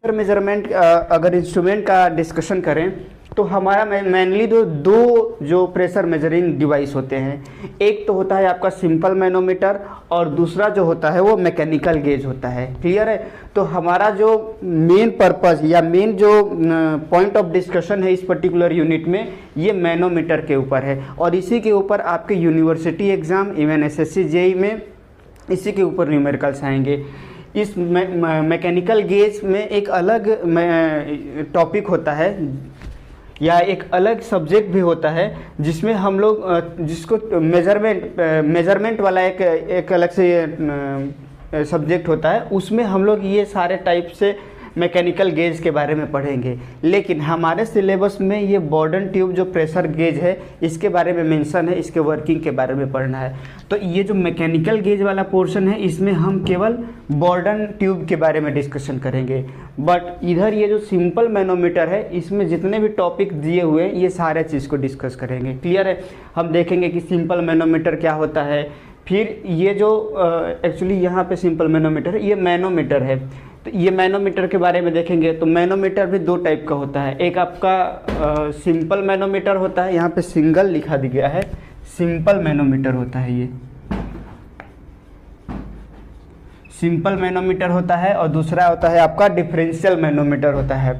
Measurement अगर instrument का discussion करें तो हमारा मेनली दो जो प्रेशर मेजरिंग डिवाइस होते हैं, एक तो होता है आपका सिंपल मैनोमीटर और दूसरा जो होता है वो मैकेनिकल गेज होता है। क्लियर है? तो हमारा जो मेन पर्पस या मेन जो पॉइंट ऑफ डिस्कशन है इस पर्टिकुलर यूनिट में, ये मैनोमीटर के ऊपर है और इसी के ऊपर आपके university exam, even SSC JE में इसी के ऊपर न्यूमेरिकल्स आएंगे। इस मैकेनिकल गेज में एक अलग टॉपिक होता है या एक अलग सब्जेक्ट भी होता है जिसमें हम लोग जिसको मेजरमेंट वाला एक अलग से सब्जेक्ट होता है, उसमें हम लोग ये सारे टाइप से मैकेनिकल गेज के बारे में पढ़ेंगे। लेकिन हमारे सिलेबस में ये बॉर्डन ट्यूब जो प्रेशर गेज है इसके बारे में मेंशन है, इसके वर्किंग के बारे में पढ़ना है। तो ये जो मैकेनिकल गेज वाला पोर्शन है इसमें हम केवल बॉर्डन ट्यूब के बारे में डिस्कशन करेंगे। बट इधर ये जो सिंपल मैनोमीटर है इसमें जितने भी टॉपिक दिए हुए हैं ये सारे चीज़ को डिस्कस करेंगे। क्लियर है? हम देखेंगे कि सिंपल मैनोमीटर क्या होता है, फिर ये जो एक्चुअली यहाँ पे सिंपल मैनोमीटर है, ये मैनोमीटर है, तो ये मैनोमीटर के बारे में देखेंगे। तो मैनोमीटर भी दो टाइप का होता है, एक आपका सिंपल मैनोमीटर होता है, यहाँ पे सिंगल लिखा दिया गया है, सिंपल मैनोमीटर होता है, ये सिंपल मैनोमीटर होता है, और दूसरा होता है आपका डिफरेंशियल मैनोमीटर होता है।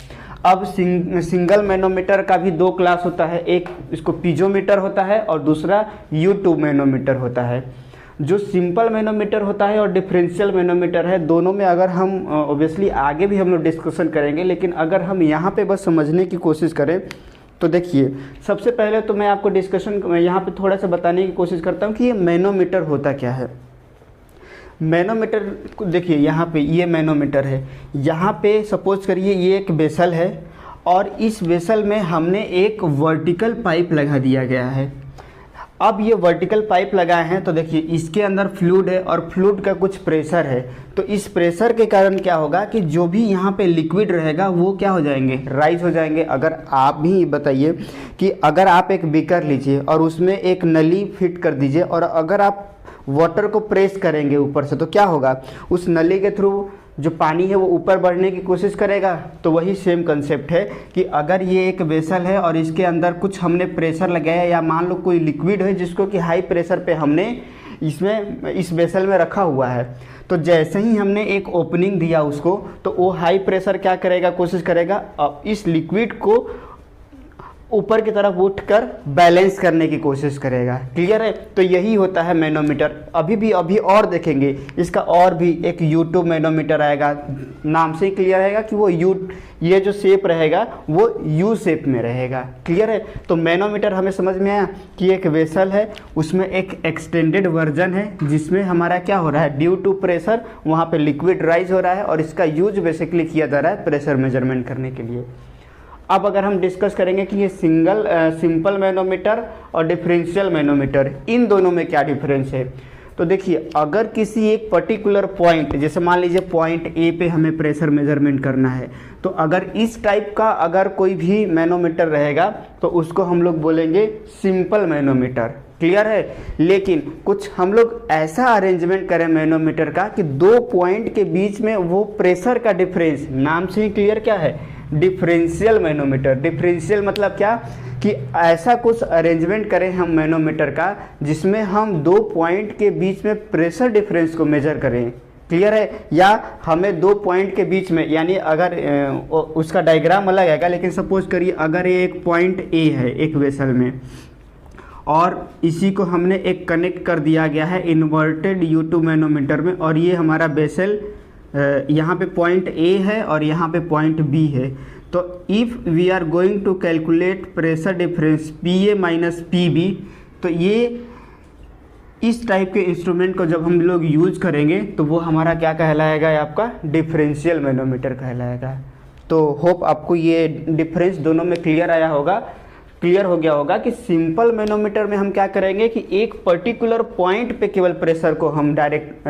अब सिंगल मैनोमीटर का भी दो क्लास होता है, एक इसको पीजोमीटर होता है और दूसरा U2 मैनोमीटर होता है। जो सिंपल मैनोमीटर होता है और डिफरेंशियल मैनोमीटर है, दोनों में अगर हम ऑब्वियसली आगे भी हम लोग डिस्कशन करेंगे, लेकिन अगर हम यहाँ पे बस समझने की कोशिश करें तो देखिए, सबसे पहले तो मैं आपको डिस्कशन यहाँ पे थोड़ा सा बताने की कोशिश करता हूँ कि ये मैनोमीटर होता क्या है। मैनोमीटर देखिए, यहाँ पे ये मैनोमीटर है, यहाँ पे सपोज करिए ये एक वेसल है और इस वेसल में हमने एक वर्टिकल पाइप लगा दिया गया है। अब ये वर्टिकल पाइप लगाए हैं तो देखिए इसके अंदर फ्लूइड है और फ्लूइड का कुछ प्रेशर है। तो इस प्रेशर के कारण क्या होगा कि जो भी यहाँ पे लिक्विड रहेगा वो क्या हो जाएंगे, राइज हो जाएंगे। अगर आप भी बताइए कि अगर आप एक बीकर लीजिए और उसमें एक नली फिट कर दीजिए और अगर आप वाटर को प्रेस करेंगे ऊपर से, तो क्या होगा, उस नली के थ्रू जो पानी है वो ऊपर बढ़ने की कोशिश करेगा। तो वही सेम कंसेप्ट है कि अगर ये एक वेसल है और इसके अंदर कुछ हमने प्रेशर लगाया, या मान लो कोई लिक्विड है जिसको कि हाई प्रेशर पे हमने इसमें इस वेसल में रखा हुआ है, तो जैसे ही हमने एक ओपनिंग दिया उसको, तो वो हाई प्रेशर क्या करेगा, कोशिश करेगा अब इस लिक्विड को ऊपर की तरफ उठकर बैलेंस करने की कोशिश करेगा। क्लियर है? तो यही होता है मैनोमीटर। अभी और देखेंगे इसका, और भी एक U2 मैनोमीटर आएगा, नाम से ही क्लियर रहेगा कि वो ये जो शेप रहेगा वो U शेप में रहेगा। क्लियर है? तो मैनोमीटर हमें समझ में आया कि एक वेसल है, उसमें एक एक्सटेंडेड वर्जन है जिसमें हमारा क्या हो रहा है, ड्यू टू प्रेशर वहाँ पे लिक्विड राइज हो रहा है और इसका यूज बेसिकली किया जा रहा है प्रेशर मेजरमेंट करने के लिए। अब अगर हम डिस्कस करेंगे कि ये सिंपल मैनोमीटर और डिफरेंशियल मैनोमीटर, इन दोनों में क्या डिफरेंस है, तो देखिए अगर किसी एक पर्टिकुलर पॉइंट, जैसे मान लीजिए पॉइंट ए पे हमें प्रेशर मेजरमेंट करना है, तो अगर इस टाइप का अगर कोई भी मैनोमीटर रहेगा तो उसको हम लोग बोलेंगे सिंपल मैनोमीटर। क्लियर है? लेकिन कुछ हम लोग ऐसा अरेंजमेंट करें मैनोमीटर का कि दो पॉइंट के बीच में वो प्रेशर का डिफरेंस, नाम से ही क्लियर क्या है, डिफरेंशियल मैनोमीटर। डिफरेंशियल मतलब क्या कि ऐसा कुछ अरेंजमेंट करें हम मैनोमीटर का जिसमें हम दो पॉइंट के बीच में प्रेशर डिफरेंस को मेजर करें। क्लियर है? या हमें दो पॉइंट के बीच में, यानी अगर उसका डायग्राम अलग आएगा, लेकिन सपोज करिए अगर ये एक पॉइंट ए है एक वेसल में और इसी को हमने एक कनेक्ट कर दिया गया है इन्वर्टेड U2 मैनोमीटर में, और ये हमारा वेसल यहाँ पे पॉइंट ए है और यहाँ पे पॉइंट बी है। तो if we are going to calculate pressure difference PA minus PB, तो ये इस टाइप के इंस्ट्रूमेंट को जब हम लोग यूज करेंगे तो वो हमारा क्या कहलाएगा, आपका डिफरेंशियल मैनोमीटर कहलाएगा। तो होप आपको ये डिफरेंस दोनों में क्लियर हो गया होगा कि सिंपल मैनोमीटर में हम क्या करेंगे कि एक पर्टिकुलर पॉइंट पे केवल प्रेशर को हम डायरेक्ट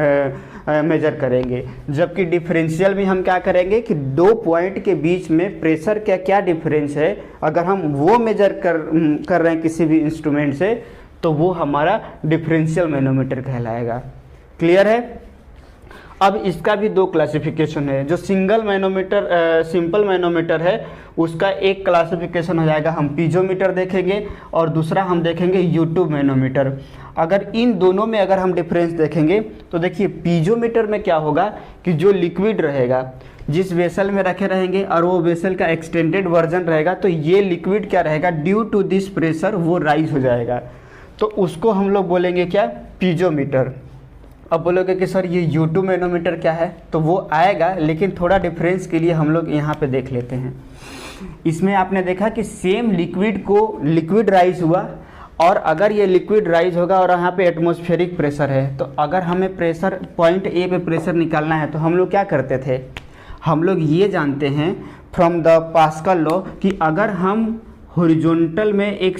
मेजर करेंगे, जबकि डिफरेंशियल में हम क्या करेंगे कि दो पॉइंट के बीच में प्रेशर का क्या डिफरेंस है, अगर हम वो मेजर कर रहे हैं किसी भी इंस्ट्रूमेंट से, तो वो हमारा डिफरेंशियल मैनोमीटर कहलाएगा। क्लियर है? अब इसका भी दो क्लासिफिकेशन है। जो सिंगल मैनोमीटर सिंपल मैनोमीटर है उसका एक क्लासिफिकेशन हो जाएगा, हम पीजोमीटर देखेंगे, और दूसरा हम देखेंगे यूट्यूब मैनोमीटर। अगर इन दोनों में अगर हम डिफरेंस देखेंगे तो देखिए पीजोमीटर में क्या होगा कि जो लिक्विड रहेगा जिस वेसल में रखे रहेंगे और वो वेसल का एक्सटेंडेड वर्जन रहेगा, तो ये लिक्विड क्या रहेगा, ड्यू टू दिस प्रेशर वो राइज हो जाएगा, तो उसको हम लोग बोलेंगे क्या, पीजोमीटर। अब बोलोगे कि सर ये यूट्यूब मैनोमीटर क्या है, तो वो आएगा, लेकिन थोड़ा डिफरेंस के लिए हम लोग यहाँ पे देख लेते हैं। इसमें आपने देखा कि सेम लिक्विड राइज हुआ, और अगर ये लिक्विड राइज होगा और यहाँ पे एटमॉस्फेरिक प्रेशर है, तो अगर हमें प्रेशर पॉइंट ए पे प्रेशर निकालना है तो हम लोग क्या करते थे, हम लोग ये जानते हैं फ्रॉम द पास्कल लॉ कि अगर हम हॉरिजॉन्टल में एक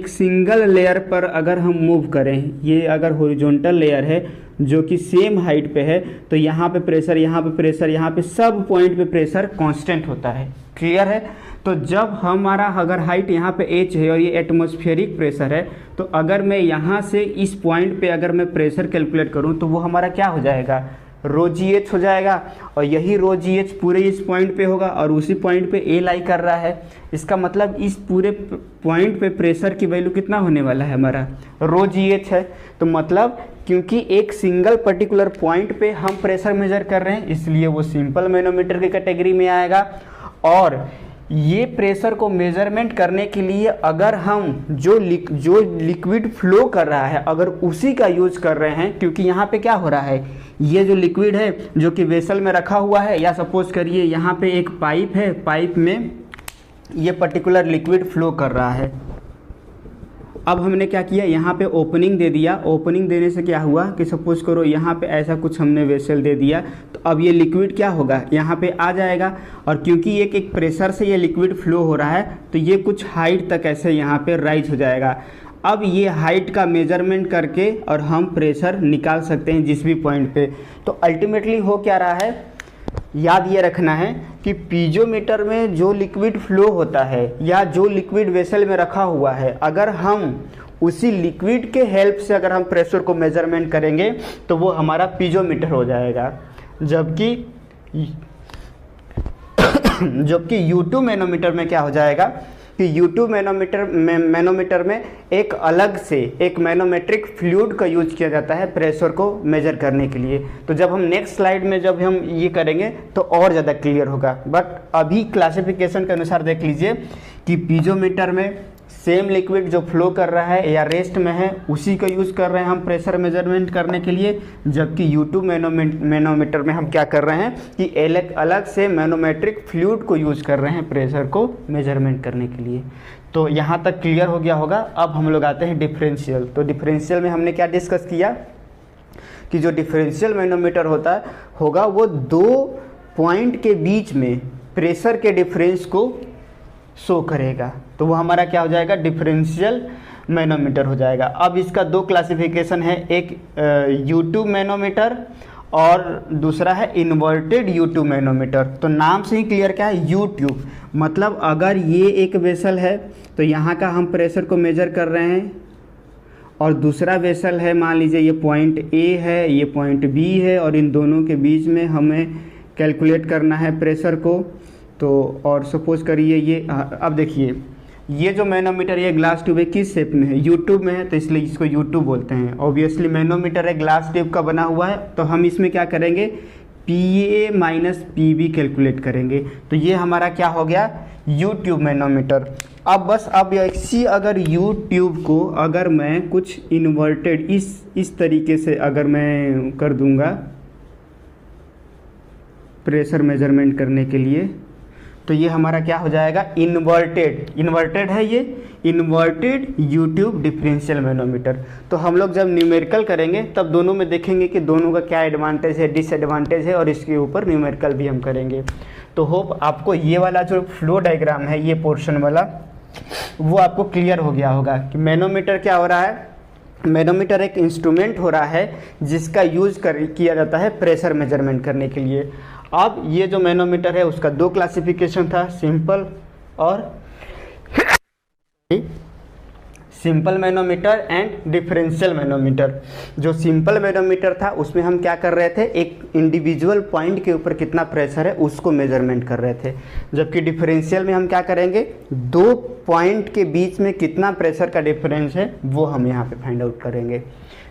सिंगल लेयर पर अगर हम मूव करें, ये अगर हॉरिजॉन्टल लेयर है जो कि सेम हाइट पे है, तो यहाँ पे प्रेशर, यहाँ पे प्रेशर, यहाँ पे सब पॉइंट पे प्रेशर कांस्टेंट होता है। क्लियर है? तो जब हमारा अगर हाइट यहाँ पे h है और ये एटमॉस्फेरिक प्रेशर है, तो अगर मैं यहाँ से इस पॉइंट पे अगर मैं प्रेशर कैलकुलेट करूँ तो वो हमारा क्या हो जाएगा, रो जी एच हो जाएगा, और यही रो जी एच पूरे इस पॉइंट पे होगा और उसी पॉइंट पे ए लाई कर रहा है। इसका मतलब इस पूरे पॉइंट पे प्रेशर की वैल्यू कितना होने वाला है, हमारा रो जी एच है। तो मतलब क्योंकि एक सिंगल पर्टिकुलर पॉइंट पे हम प्रेशर मेजर कर रहे हैं, इसलिए वो सिंपल मैनोमीटर की कैटेगरी में आएगा। और ये प्रेशर को मेजरमेंट करने के लिए अगर हम जो लिक्विड फ्लो कर रहा है अगर उसी का यूज कर रहे हैं, क्योंकि यहाँ पे क्या हो रहा है, ये जो लिक्विड है जो कि वेसल में रखा हुआ है, या सपोज करिए यहाँ पे एक पाइप है, पाइप में ये पर्टिकुलर लिक्विड फ्लो कर रहा है। अब हमने क्या किया, यहाँ पे ओपनिंग दे दिया। ओपनिंग देने से क्या हुआ कि सपोज करो यहाँ पे ऐसा कुछ हमने वेसल दे दिया, तो अब ये लिक्विड क्या होगा, यहाँ पे आ जाएगा, और क्योंकि एक प्रेशर से ये लिक्विड फ्लो हो रहा है तो ये कुछ हाइट तक ऐसे यहाँ पे राइज हो जाएगा। अब ये हाइट का मेजरमेंट करके और हम प्रेशर निकाल सकते हैं जिस भी पॉइंट पे। तो अल्टीमेटली हो क्या रहा है, याद ये रखना है कि पीजोमीटर में जो लिक्विड फ्लो होता है या जो लिक्विड वेसल में रखा हुआ है, अगर हम उसी लिक्विड के हेल्प से अगर हम प्रेशर को मेजरमेंट करेंगे तो वो हमारा पीजोमीटर हो जाएगा। जबकि यूट्यूब मैनोमीटर में क्या हो जाएगा कि यूट्यूब मैनोमीटर में एक अलग से एक मैनोमेट्रिक फ्लूइड का यूज किया जाता है प्रेशर को मेजर करने के लिए। तो जब हम नेक्स्ट स्लाइड में जब हम ये करेंगे तो और ज़्यादा क्लियर होगा, बट अभी क्लासिफिकेशन के अनुसार देख लीजिए कि पीजोमीटर में सेम लिक्विड जो फ्लो कर रहा है या रेस्ट में है उसी का यूज़ कर रहे हैं हम प्रेशर मेजरमेंट करने के लिए, जबकि यूट्यूब मैनोमीटर में हम क्या कर रहे हैं कि अलग से मैनोमेट्रिक फ्लूइड को यूज़ कर रहे हैं प्रेशर को मेजरमेंट करने के लिए। तो यहाँ तक क्लियर हो गया होगा। अब हम लोग आते हैं डिफरेंशियल। तो डिफरेंशियल में हमने क्या डिस्कस किया कि जो डिफरेंशियल मैनोमीटर होगा वो दो पॉइंट के बीच में प्रेशर के डिफरेंस को शो करेगा, तो वो हमारा क्या हो जाएगा, डिफरेंशियल मैनोमीटर हो जाएगा। अब इसका दो क्लासिफिकेशन है, एक यूट्यूब मैनोमीटर और दूसरा है इन्वर्टेड यूट्यूब मैनोमीटर। तो नाम से ही क्लियर क्या है, यूट्यूब मतलब अगर ये एक वेसल है तो यहाँ का हम प्रेशर को मेजर कर रहे हैं, और दूसरा वेसल है, मान लीजिए ये पॉइंट ए है, ये पॉइंट बी है, और इन दोनों के बीच में हमें कैलकुलेट करना है प्रेशर को। तो और सपोज करिए ये, अब देखिए ये जो मैनोमीटर ये ग्लास ट्यूब है किस शेप में है, यूट्यूब में है, तो इसलिए इसको यूट्यूब बोलते हैं। ऑब्वियसली मैनोमीटर है ग्लास ट्यूब का बना हुआ है, तो हम इसमें क्या करेंगे, PA माइनस PB कैलकुलेट करेंगे। तो ये हमारा क्या हो गया, यूट्यूब मैनोमीटर। अब बस अब इसी अगर यूट्यूब को अगर मैं कुछ इन्वर्टेड इस तरीके से अगर मैं कर दूंगा प्रेशर मेजरमेंट करने के लिए, तो ये हमारा क्या हो जाएगा, इन्वर्टेड है ये, इन्वर्टेड यूट्यूब डिफरेंशियल मैनोमीटर। तो हम लोग जब न्यूमेरिकल करेंगे तब दोनों में देखेंगे कि दोनों का क्या एडवांटेज है, डिसएडवांटेज है, और इसके ऊपर न्यूमेरिकल भी हम करेंगे। तो होप आपको ये वाला जो फ्लो डायग्राम है, ये पोर्शन वाला, वो आपको क्लियर हो गया होगा कि मैनोमीटर क्या हो रहा है। मैनोमीटर एक इंस्ट्रूमेंट हो रहा है जिसका यूज किया जाता है प्रेशर मेजरमेंट करने के लिए। अब ये जो मैनोमीटर है उसका दो क्लासिफिकेशन था, simple manometer and differential manometer. जो सिंपल मैनोमीटर था उसमें हम क्या कर रहे थे, एक इंडिविजुअल पॉइंट के ऊपर कितना प्रेशर है उसको मेजरमेंट कर रहे थे, जबकि डिफरेंशियल में हम क्या करेंगे, दो पॉइंट के बीच में कितना प्रेशर का डिफरेंस है वो हम यहाँ पे फाइंड आउट करेंगे।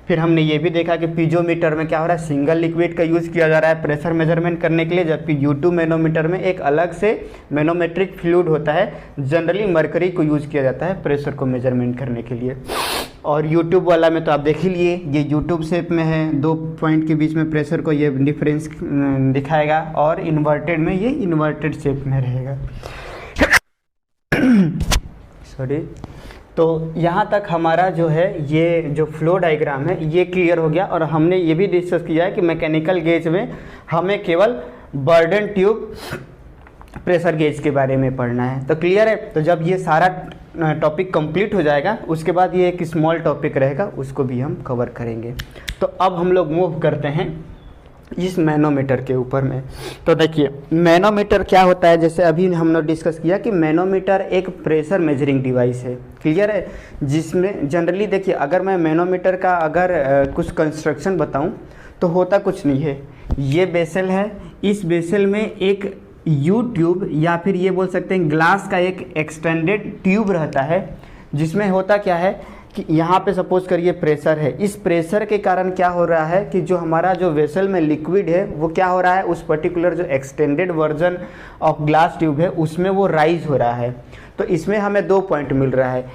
फिर हमने ये भी देखा कि पीजोमीटर में क्या हो रहा है, सिंगल लिक्विड का यूज़ किया जा रहा है प्रेशर मेजरमेंट करने के लिए, जबकि U2 मैनोमीटर में एक अलग से मैनोमेट्रिक फ्लूइड होता है, जनरली मरकरी को यूज़ किया जाता है प्रेशर को मेजरमेंट करने के लिए। और यूट्यूब वाला में तो आप देख ही लिए, ये यूट्यूब शेप में है, दो पॉइंट के बीच में प्रेशर को ये डिफरेंस दिखाएगा, और इन्वर्टेड में ये इन्वर्टेड शेप में रहेगा। सॉरी। तो यहाँ तक हमारा जो है ये जो फ्लो डायग्राम है ये क्लियर हो गया, और हमने ये भी डिस्कस किया है कि मैकेनिकल गेज में हमें केवल बर्डन ट्यूब प्रेशर गेज के बारे में पढ़ना है। तो क्लियर है। तो जब ये सारा टॉपिक कंप्लीट हो जाएगा उसके बाद ये एक स्मॉल टॉपिक रहेगा, उसको भी हम कवर करेंगे। तो अब हम लोग मूव करते हैं इस मैनोमीटर के ऊपर में। तो देखिए मैनोमीटर क्या होता है, जैसे अभी हम लोग डिस्कस किया कि मैनोमीटर एक प्रेशर मेजरिंग डिवाइस है, क्लियर है, जिसमें जनरली देखिए अगर मैं मैनोमीटर का अगर कुछ कंस्ट्रक्शन बताऊं तो होता कुछ नहीं है। ये बेसल है, इस बेसल में एक यू ट्यूब या फिर ये बोल सकते हैं ग्लास का एक एक्सटेंडेड ट्यूब रहता है, जिसमें होता क्या है कि यहाँ पे सपोज करिए प्रेशर है, इस प्रेशर के कारण क्या हो रहा है कि जो हमारा जो वेसल में लिक्विड है वो क्या हो रहा है, उस पर्टिकुलर जो extended version of glass tube है उसमें वो राइज हो रहा है। तो इसमें हमें दो पॉइंट मिल रहा है,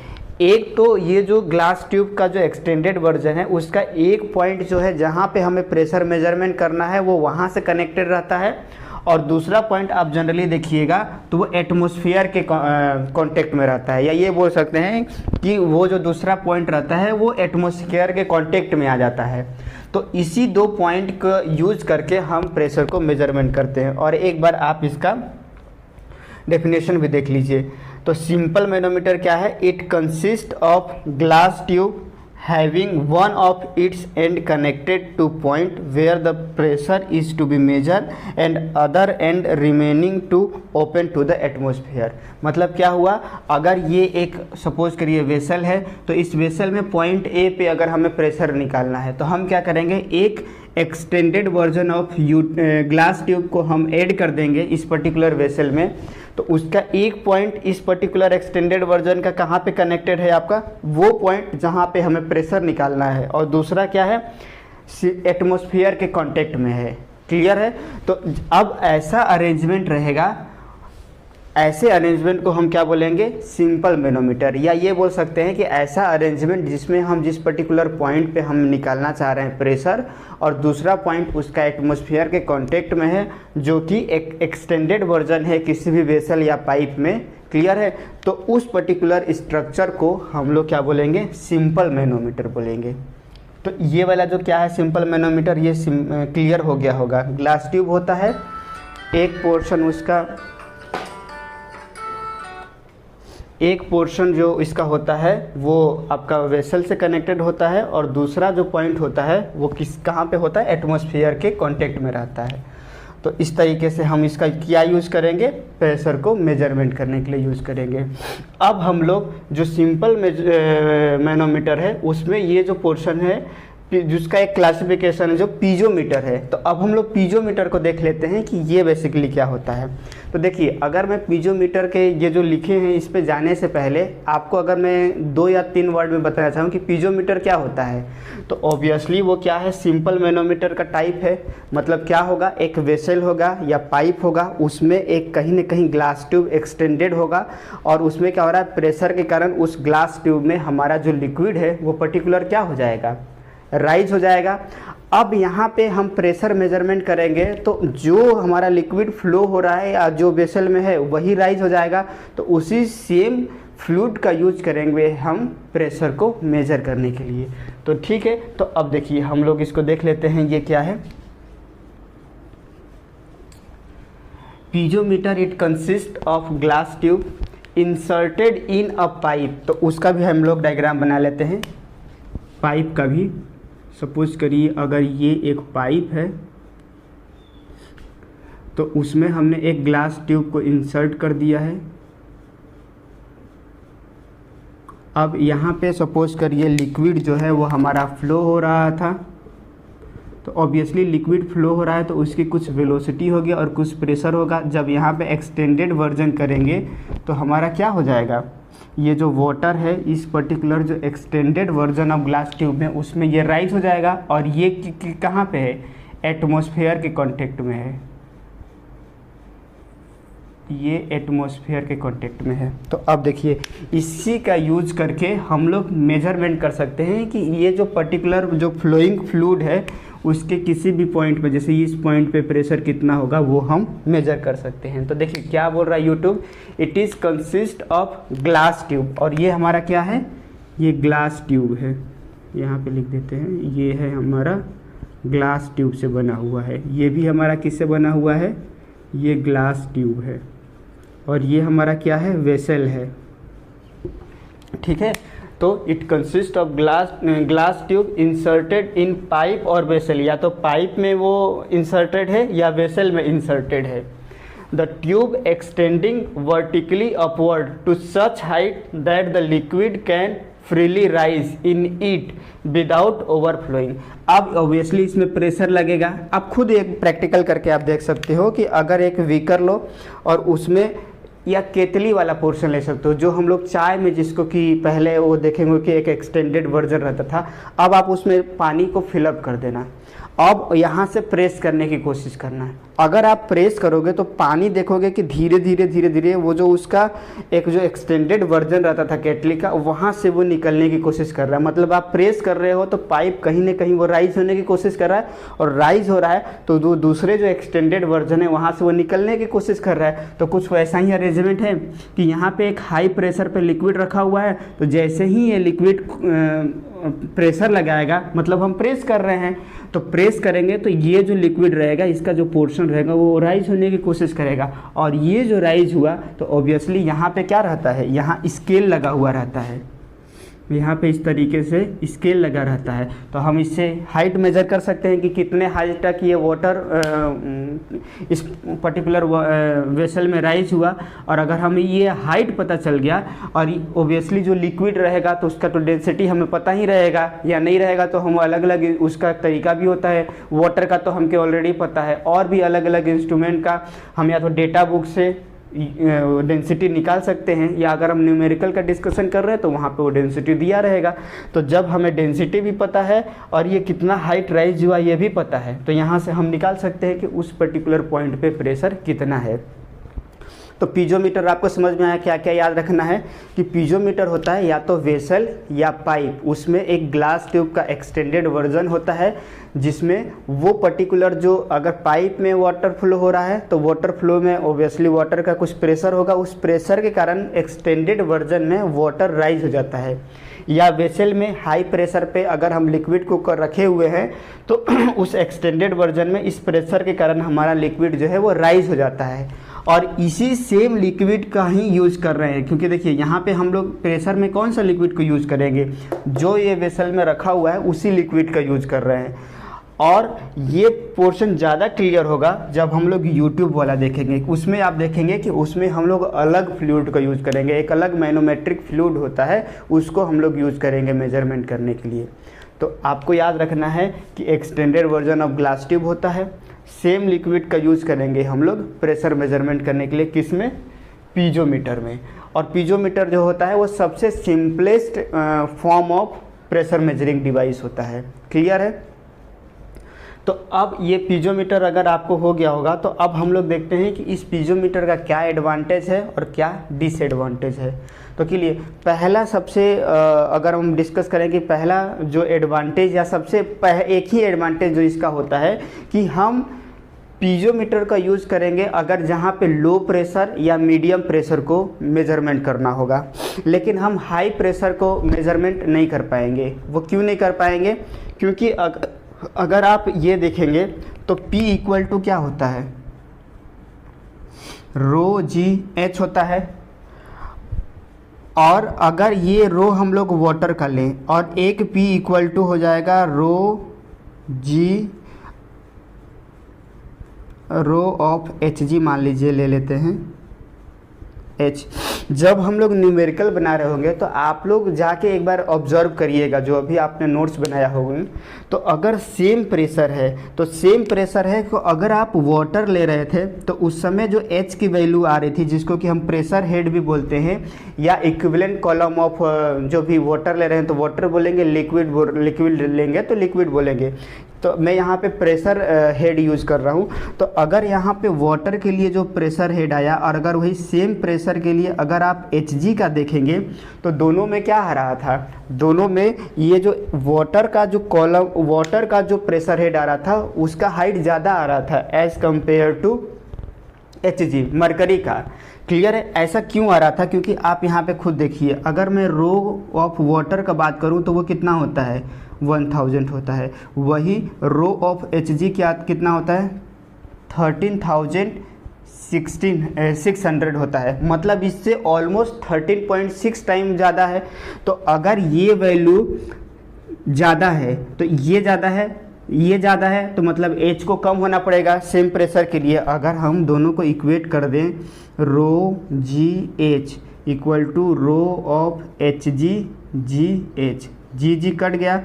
एक तो ये जो ग्लास ट्यूब का जो एक्सटेंडेड वर्जन है उसका एक पॉइंट जो है जहाँ पे हमें प्रेशर मेजरमेंट करना है वो वहाँ से कनेक्टेड रहता है, और दूसरा पॉइंट आप जनरली देखिएगा तो वो एटमॉस्फेयर के कांटेक्ट में रहता है, या ये बोल सकते हैं कि वो जो दूसरा पॉइंट रहता है वो एटमॉस्फेयर के कांटेक्ट में आ जाता है। तो इसी दो पॉइंट को यूज करके हम प्रेशर को मेजरमेंट करते हैं। और एक बार आप इसका डेफिनेशन भी देख लीजिए। तो सिंपल मैनोमीटर क्या है, it consist of glass tube having one of its end connected to point where the pressure is to be measured and other end remaining to open to the atmosphere। मतलब क्या हुआ, अगर ये एक suppose करिए vessel है, तो इस वेसल में पॉइंट ए पे अगर हमें प्रेशर निकालना है तो हम क्या करेंगे, एक extended version of glass tube को हम ऐड कर देंगे इस पर्टिकुलर वेसल में। तो उसका एक पॉइंट इस पर्टिकुलर एक्सटेंडेड वर्जन का कहाँ पे कनेक्टेड है, आपका वो पॉइंट जहाँ पे हमें प्रेशर निकालना है, और दूसरा क्या है, एटमॉस्फेयर के कांटेक्ट में है, क्लियर है। तो अब ऐसा अरेंजमेंट रहेगा, ऐसे अरेंजमेंट को हम क्या बोलेंगे, सिंपल मैनोमीटर, या ये बोल सकते हैं कि ऐसा अरेंजमेंट जिसमें हम जिस पर्टिकुलर पॉइंट पे हम निकालना चाह रहे हैं प्रेशर, और दूसरा पॉइंट उसका एटमॉस्फेयर के कांटेक्ट में है, जो कि एक एक्सटेंडेड वर्जन है किसी भी वेसल या पाइप में, क्लियर है। तो उस पर्टिकुलर स्ट्रक्चर को हम लोग क्या बोलेंगे, सिंपल मैनोमीटर बोलेंगे। तो ये वाला जो क्या है सिंपल मैनोमीटर, ये क्लियर हो गया होगा। ग्लास ट्यूब होता है, एक पोर्शन उसका, एक पोर्शन जो इसका होता है वो आपका वेसल से कनेक्टेड होता है, और दूसरा जो पॉइंट होता है वो कहाँ पे होता है, एटमॉस्फेयर के कांटेक्ट में रहता है। तो इस तरीके से हम इसका क्या यूज़ करेंगे, प्रेशर को मेजरमेंट करने के लिए यूज़ करेंगे। अब हम लोग जो सिंपल मैनोमीटर है उसमें ये जो पोर्शन है जिसका एक क्लासिफिकेशन है जो पीजोमीटर है। तो अब हम लोग पीजोमीटर को देख लेते हैं कि ये बेसिकली क्या होता है। तो देखिए अगर मैं पीजोमीटर के ये जो लिखे हैं इस पे जाने से पहले आपको अगर मैं 2 या 3 वर्ड में बताना चाहूँ कि पीजोमीटर क्या होता है, तो ऑब्वियसली वो क्या है, सिंपल मैनोमीटर का टाइप है। मतलब क्या होगा, एक वेसल होगा या पाइप होगा, उसमें एक कहीं ना कहीं ग्लास ट्यूब एक्सटेंडेड होगा, और उसमें क्या हो रहा है, प्रेशर के कारण उस ग्लास ट्यूब में हमारा जो लिक्विड है वो पर्टिकुलर क्या हो जाएगा, राइज हो जाएगा। अब यहाँ पे हम प्रेशर मेजरमेंट करेंगे तो जो हमारा लिक्विड फ्लो हो रहा है या जो वेसल में है वही राइज हो जाएगा। तो उसी सेम फ्लूइड का यूज करेंगे हम प्रेशर को मेजर करने के लिए। तो ठीक है, तो अब देखिए हम लोग इसको देख लेते हैं, ये क्या है। Piezometer it consist of glass tube inserted in a pipe. तो उसका भी हम लोग डायग्राम बना लेते हैं, पाइप का भी। सपोज करिए अगर ये एक पाइप है तो उसमें हमने एक ग्लास ट्यूब को इंसर्ट कर दिया है, अब यहाँ पे सपोज करिए लिक्विड जो है वो हमारा फ्लो हो रहा था, तो ऑब्वियसली लिक्विड फ्लो हो रहा है तो उसकी कुछ वेलोसिटी होगी और कुछ प्रेशर होगा। जब यहाँ पे एक्सटेंडेड वर्जन करेंगे तो हमारा क्या हो जाएगा, ये जो वाटर है इस पर्टिकुलर जो extended version of glass tube में उसमें ये राइज हो जाएगा और ये कहाँ पे है, एटमॉस्फेयर के कांटेक्ट में है, ये एटमॉस्फेयर के कांटेक्ट में है। तो अब देखिए इसी का यूज करके हम लोग मेजरमेंट कर सकते हैं कि ये जो पर्टिकुलर जो फ्लोइंग फ्लूइड है उसके किसी भी पॉइंट पे, जैसे इस पॉइंट पे प्रेशर कितना होगा वो हम मेजर कर सकते हैं। तो देखिए क्या बोल रहा है YouTube, it is consist of glass tube, और ये हमारा क्या है, ये ग्लास ट्यूब है, यहाँ पे लिख देते हैं, ये है हमारा ग्लास ट्यूब से बना हुआ है। ये भी हमारा किससे बना हुआ है, ये ग्लास ट्यूब है, और ये हमारा क्या है, वेसल है। ठीक है, तो it consist of glass tube inserted in pipe और वेसल, या तो पाइप में वो इंसर्टेड है या वेसल में इंसर्टेड है। The tube extending vertically upward to such height that the liquid can freely rise in it without overflowing. अब ऑब्वियसली इसमें प्रेशर लगेगा। आप खुद एक प्रैक्टिकल करके आप देख सकते हो कि अगर एक बीकर लो और उसमें, या केतली वाला पोर्शन ले सकते हो, जो हम लोग चाय में जिसको कि पहले वो देखेंगे कि एक एक्सटेंडेड वर्जन रहता था, अब आप उसमें पानी को फिलअप कर देना। अब यहाँ से प्रेस करने की कोशिश करना है। अगर आप प्रेस करोगे तो पानी देखोगे कि धीरे धीरे धीरे धीरे वो जो उसका एक जो एक्सटेंडेड वर्जन रहता था केटली का, वहाँ से वो निकलने की कोशिश कर रहा है। मतलब आप प्रेस कर रहे हो तो पाइप कहीं ना कहीं वो राइज होने की कोशिश कर रहा है, और राइज हो रहा है तो जो दूसरे जो एक्सटेंडेड वर्जन है वहाँ से वो निकलने की कोशिश कर रहा है। तो कुछ वैसा ही अरेंजमेंट है कि यहाँ पे एक हाई प्रेशर पे लिक्विड रखा हुआ है, तो जैसे ही ये लिक्विड प्रेशर लगाएगा, मतलब हम प्रेस कर रहे हैं, तो प्रेस करेंगे तो ये जो लिक्विड रहेगा इसका जो पोर्शन रहेगा वो राइज होने की कोशिश करेगा, और ये जो राइज हुआ तो ऑब्वियसली यहाँ पे क्या रहता है, यहाँ स्केल लगा हुआ रहता है, यहाँ पे इस तरीके से स्केल लगा रहता है। तो हम इससे हाइट मेजर कर सकते हैं कि कितने हाइट तक ये वाटर इस पर्टिकुलर वेसल में राइज हुआ। और अगर हमें ये हाइट पता चल गया, और ऑब्वियसली जो लिक्विड रहेगा तो उसका तो डेंसिटी हमें पता ही रहेगा, या नहीं रहेगा तो हम अलग अलग उसका तरीका भी होता है। वाटर का तो हमको ऑलरेडी पता है, और भी अलग अलग इंस्ट्रूमेंट का हम या तो डेटा बुक से डेंसिटी निकाल सकते हैं, या अगर हम न्यूमेरिकल का डिस्कशन कर रहे हैं तो वहाँ पे वो डेंसिटी दिया रहेगा। तो जब हमें डेंसिटी भी पता है और ये कितना हाइट राइज हुआ ये भी पता है, तो यहाँ से हम निकाल सकते हैं कि उस पर्टिकुलर पॉइंट पे प्रेशर कितना है। तो पीजोमीटर आपको समझ में आया, क्या क्या याद रखना है कि पीजोमीटर होता है या तो वेसल या पाइप, उसमें एक ग्लास ट्यूब का एक्सटेंडेड वर्जन होता है, जिसमें वो पर्टिकुलर जो अगर पाइप में वाटर फ्लो हो रहा है तो वाटर फ्लो में ऑब्वियसली वाटर का कुछ प्रेशर होगा, उस प्रेशर के कारण एक्सटेंडेड वर्जन में वाटर राइज हो जाता है। या वेसल में हाई प्रेशर पे अगर हम लिक्विड को रखे हुए हैं तो उस एक्सटेंडेड वर्जन में इस प्रेशर के कारण हमारा लिक्विड जो है वो राइज हो जाता है, और इसी सेम लिक्विड का ही यूज कर रहे हैं। क्योंकि देखिए यहाँ पे हम लोग प्रेशर में कौन सा लिक्विड को यूज करेंगे, जो ये वेसल में रखा हुआ है उसी लिक्विड का यूज कर रहे हैं। और ये पोर्शन ज़्यादा क्लियर होगा जब हम लोग यूट्यूब वाला देखेंगे, उसमें आप देखेंगे कि उसमें हम लोग अलग फ्लूइड का यूज़ करेंगे, एक अलग मैनोमेट्रिक फ्लूइड होता है, उसको हम लोग यूज़ करेंगे मेजरमेंट करने के लिए। तो आपको याद रखना है कि extended version of glass tube होता है, सेम लिक्विड का यूज़ करेंगे हम लोग प्रेशर मेजरमेंट करने के लिए, किसमें, पीजोमीटर में। और पीजोमीटर जो होता है वो सबसे simplest form of pressure measuring device होता है। क्लियर है? तो अब ये पीजोमीटर अगर आपको हो गया होगा, तो अब हम लोग देखते हैं कि इस पीजोमीटर का क्या एडवांटेज है और क्या डिसएडवांटेज है। तो के लिए पहला सबसे अगर हम डिस्कस करें कि पहला जो एडवांटेज या सबसे एक ही एडवांटेज जो इसका होता है कि हम पीजोमीटर का यूज़ करेंगे अगर जहाँ पे लो प्रेशर या मीडियम प्रेशर को मेजरमेंट करना होगा, लेकिन हम हाई प्रेशर को मेजरमेंट नहीं कर पाएंगे। वो क्यों नहीं कर पाएंगे? क्योंकि अगर आप ये देखेंगे तो P इक्वल टू क्या होता है, रो जी एच होता है, और अगर ये रो हम लोग वाटर का लें और एक P इक्वल टू हो जाएगा रो ऑफ एच जी मान लीजिए, ले लेते हैं एच। जब हम लोग न्यूमेरिकल बना रहे होंगे तो आप लोग जाके एक बार ऑब्जर्व करिएगा, जो अभी आपने नोट्स बनाया होगा, तो अगर सेम प्रेशर है तो सेम प्रेशर है तो अगर आप वाटर ले रहे थे तो उस समय जो H की वैल्यू आ रही थी, जिसको कि हम प्रेशर हेड भी बोलते हैं, या इक्विवेलेंट कॉलम ऑफ, जो भी वाटर ले रहे हैं तो वाटर बोलेंगे, लिक्विड लेंगे तो लिक्विड बोलेंगे। तो मैं यहाँ पे प्रेशर हेड यूज़ कर रहा हूँ। तो अगर यहाँ पे वाटर के लिए जो प्रेशर हेड आया और अगर वही सेम प्रेशर के लिए अगर आप Hg का देखेंगे तो दोनों में क्या आ रहा था, दोनों में ये जो वाटर का जो कॉलम, वाटर का जो प्रेशर हेड आ रहा था उसका हाइट ज़्यादा आ रहा था as compare to Hg, mercury का। क्लियर है? ऐसा क्यों आ रहा था? क्योंकि आप यहाँ पे खुद देखिए, अगर मैं रो ऑफ वाटर का बात करूँ तो वो कितना होता है, 1000 होता है। वही रो ऑफ Hg क्या कितना होता है, 13,600 होता है। मतलब इससे ऑलमोस्ट 13.6 टाइम ज़्यादा है। तो अगर ये वैल्यू ज़्यादा है तो ये ज़्यादा है, ये ज़्यादा है, तो मतलब H को कम होना पड़ेगा सेम प्रेशर के लिए। अगर हम दोनों को इक्वेट कर दें, rho g h equal to rho of Hg g h, g cut गया।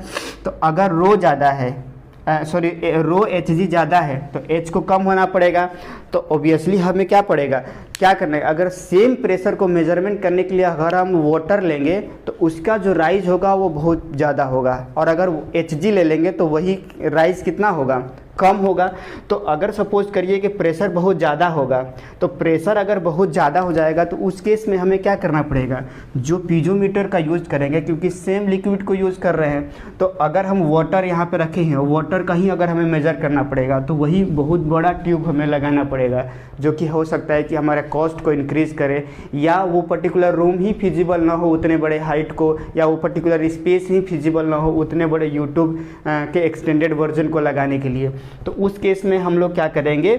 तो अगर रो ज़्यादा है, रो Hg ज़्यादा है तो H को कम होना पड़ेगा। तो ऑब्वियसली हमें क्या पड़ेगा, क्या करना है, अगर सेम प्रेशर को मेजरमेंट करने के लिए अगर हम वाटर लेंगे तो उसका जो राइज होगा वो बहुत ज़्यादा होगा, और अगर Hg ले लेंगे तो वही राइज कितना होगा, कम होगा। तो अगर सपोज करिए कि प्रेशर बहुत ज़्यादा होगा, तो प्रेशर अगर बहुत ज़्यादा हो जाएगा तो उस केस में हमें क्या करना पड़ेगा, जो पीजोमीटर का यूज़ करेंगे, क्योंकि सेम लिक्विड को यूज़ कर रहे हैं, तो अगर हम वाटर यहाँ पे रखे हैं, वाटर का ही अगर हमें मेज़र करना पड़ेगा तो वही बहुत बड़ा ट्यूब हमें लगाना पड़ेगा, जो कि हो सकता है कि हमारे कॉस्ट को इंक्रीज़ करे, या वो पर्टिकुलर रूम ही फिजिबल ना हो उतने बड़े हाइट को, या वो पर्टिकुलर स्पेस ही फिजिबल ना हो उतने बड़े यूट्यूब के एक्सटेंडेड वर्जन को लगाने के लिए। तो उस केस में हम लोग क्या करेंगे,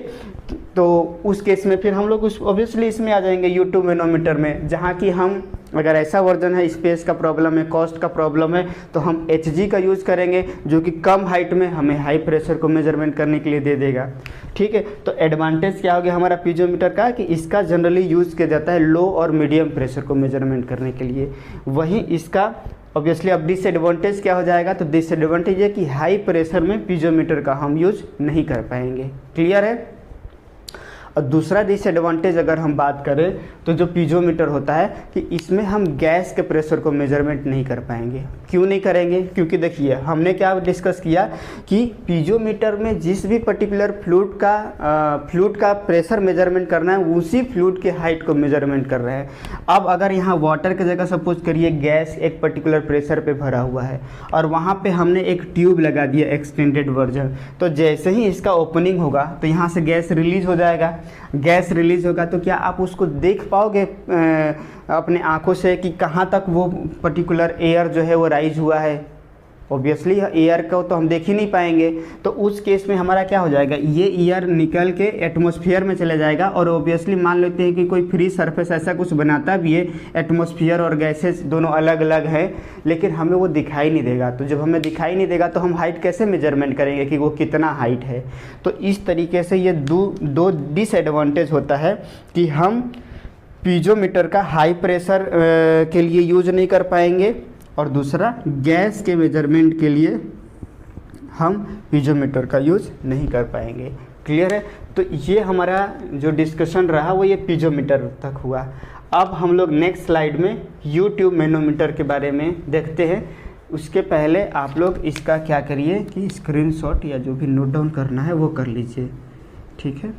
तो उस केस में फिर हम लोग उस ऑब्वियसली इसमें आ जाएंगे यूट्यूब मैनोमीटर में, जहाँ कि हम अगर ऐसा वर्जन है, स्पेस का प्रॉब्लम है, कॉस्ट का प्रॉब्लम है, तो हम Hg का यूज़ करेंगे, जो कि कम हाइट में हमें हाई प्रेशर को मेजरमेंट करने के लिए दे देगा। ठीक है, तो एडवांटेज क्या हो गया हमारा पीजोमीटर का, कि इसका जनरली यूज़ किया जाता है लो और मीडियम प्रेशर को मेजरमेंट करने के लिए। वहीं इसका ऑब्वियसली अब डिसएडवांटेज क्या हो जाएगा, तो डिसएडवांटेज है कि हाई प्रेशर में पीजोमीटर का हम यूज़ नहीं कर पाएंगे। क्लियर है? और दूसरा डिसएडवांटेज अगर हम बात करें तो जो पीजोमीटर होता है कि इसमें हम गैस के प्रेशर को मेजरमेंट नहीं कर पाएंगे। क्यों नहीं करेंगे? क्योंकि देखिए हमने क्या डिस्कस किया कि पीजोमीटर में जिस भी पर्टिकुलर फ्लूइड का प्रेशर मेजरमेंट करना है, उसी फ्लूइड के हाइट को मेजरमेंट कर रहे हैं। अब अगर यहाँ वाटर की जगह सपोज करिए गैस एक पर्टिकुलर प्रेशर पे भरा हुआ है और वहाँ पे हमने एक ट्यूब लगा दिया एक्सटेंडेड वर्जन, तो जैसे ही इसका ओपनिंग होगा तो यहाँ से गैस रिलीज हो जाएगा। गैस रिलीज होगा तो क्या आप उसको देख पाओगे अपने आंखों से कि कहाँ तक वो पर्टिकुलर एयर जो है वो राइज हुआ है? ऑब्वियसली एयर को तो हम देख ही नहीं पाएंगे। तो उस केस में हमारा क्या हो जाएगा, ये एयर निकल के एटमॉस्फेयर में चला जाएगा। और ऑब्वियसली मान लेते हैं कि कोई फ्री सरफेस ऐसा कुछ बनाता भी है, एटमॉस्फेयर और गैसेस दोनों अलग अलग हैं, लेकिन हमें वो दिखाई नहीं देगा। तो जब हमें दिखाई नहीं देगा तो हम हाइट कैसे मेजरमेंट करेंगे कि वो कितना हाइट है? तो इस तरीके से ये दो डिसएडवांटेज होता है कि हम पीजोमीटर का हाई प्रेशर के लिए यूज नहीं कर पाएंगे, और दूसरा गैस के मेजरमेंट के लिए हम पीजोमीटर का यूज़ नहीं कर पाएंगे। क्लियर है? तो ये हमारा जो डिस्कशन रहा वो ये पीजोमीटर तक हुआ। अब हम लोग नेक्स्ट स्लाइड में यूट्यूब मैनोमीटर के बारे में देखते हैं। उसके पहले आप लोग इसका क्या करिए कि स्क्रीनशॉट या जो भी नोट डाउन करना है वो कर लीजिए। ठीक है।